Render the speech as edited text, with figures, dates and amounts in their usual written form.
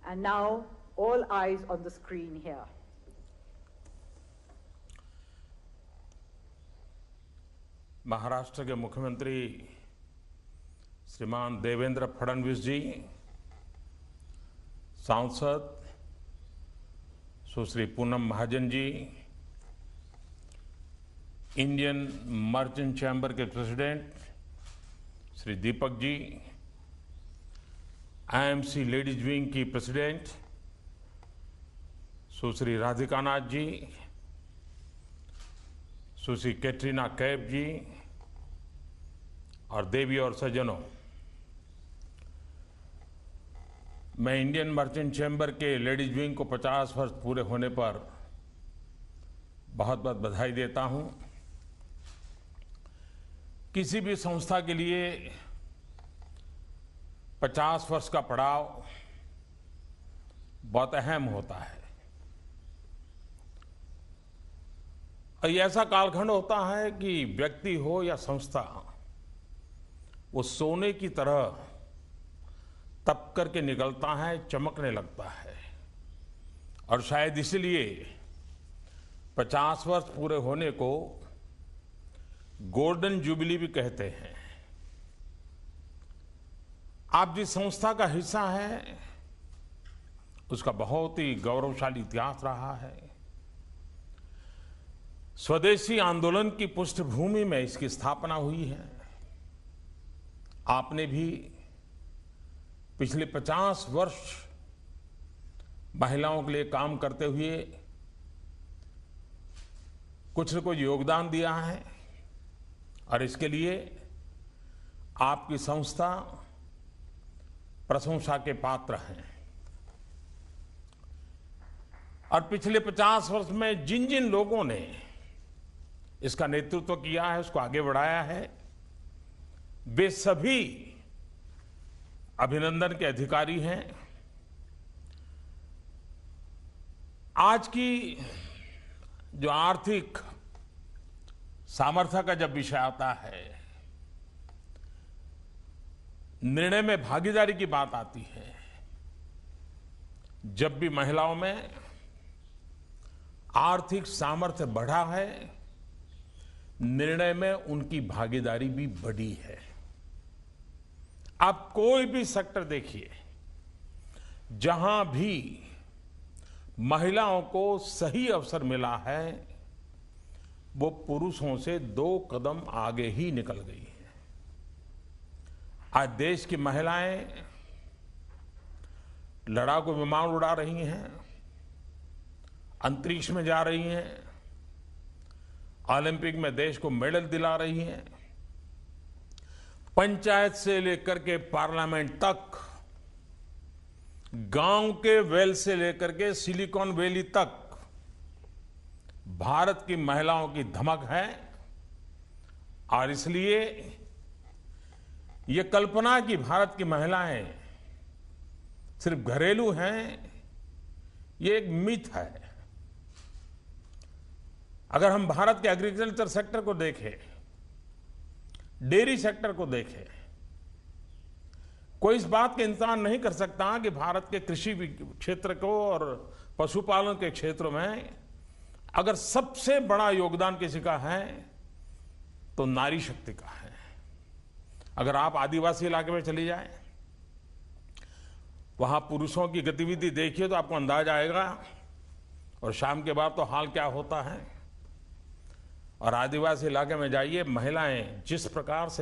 And now, all eyes on the screen here. Maharashtra के मुख्यमंत्री श्रीमान देवेंद्र फडणवीस जी, सांसद सुश्री Poonam Mahajan ji, Indian merchant chamber के president Shri Deepak ji, IMC ladies wing की प्रेसिडेंट सुश्री राधिका नाथ जी, सुश्री कैटरीना कैफ जी और देवी और सज्जनों, मैं इंडियन मर्चेंट चैम्बर के लेडीज विंग को 50 वर्ष पूरे होने पर बहुत बहुत बधाई देता हूं। किसी भी संस्था के लिए 50 वर्ष का पड़ाव बहुत अहम होता है और ये ऐसा कालखंड होता है कि व्यक्ति हो या संस्था, वो सोने की तरह तप करके निकलता है, चमकने लगता है। और शायद इसलिए 50 वर्ष पूरे होने को गोल्डन जुबली भी कहते हैं। आप जिस संस्था का हिस्सा हैं, उसका बहुत ही गौरवशाली इतिहास रहा है। स्वदेशी आंदोलन की पृष्ठभूमि में इसकी स्थापना हुई है। आपने भी पिछले 50 वर्ष महिलाओं के लिए काम करते हुए कुछ न कुछ योगदान दिया है और इसके लिए आपकी संस्था प्रशंसा के पात्र हैं। और पिछले 50 वर्ष में जिन जिन लोगों ने इसका नेतृत्व किया है, उसको आगे बढ़ाया है, वे सभी अभिनंदन के अधिकारी हैं। आज की जो आर्थिक सामर्थ्य का जब विषय आता है, निर्णय में भागीदारी की बात आती है, जब भी महिलाओं में आर्थिक सामर्थ्य बढ़ा है, निर्णय में उनकी भागीदारी भी बढ़ी है। आप कोई भी सेक्टर देखिए, जहां भी महिलाओं को सही अवसर मिला है, वो पुरुषों से 2 कदम आगे ही निकल गई है। आज देश की महिलाएं लड़ाकू विमान उड़ा रही हैं, अंतरिक्ष में जा रही हैं, ओलंपिक में देश को मेडल दिला रही हैं, पंचायत से लेकर के पार्लियामेंट तक, गांव के वेल से लेकर के सिलिकॉन वैली तक भारत की महिलाओं की धमक है। और इसलिए ये कल्पना कि भारत की महिलाएं सिर्फ घरेलू हैं, ये एक मिथ है। अगर हम भारत के एग्रीकल्चर सेक्टर को देखें, डेयरी सेक्टर को देखें, कोई इस बात का इंतजार नहीं कर सकता कि भारत के कृषि क्षेत्र को और पशुपालन के क्षेत्र में अगर सबसे बड़ा योगदान किसी का है तो नारी शक्ति का है। अगर आप आदिवासी इलाके में चली जाएं, वहां पुरुषों की गतिविधि देखिए तो आपको अंदाजा आएगा, और शाम के बाद तो हाल क्या होता है। और आदिवासी इलाके में जाइए, महिलाएं जिस प्रकार से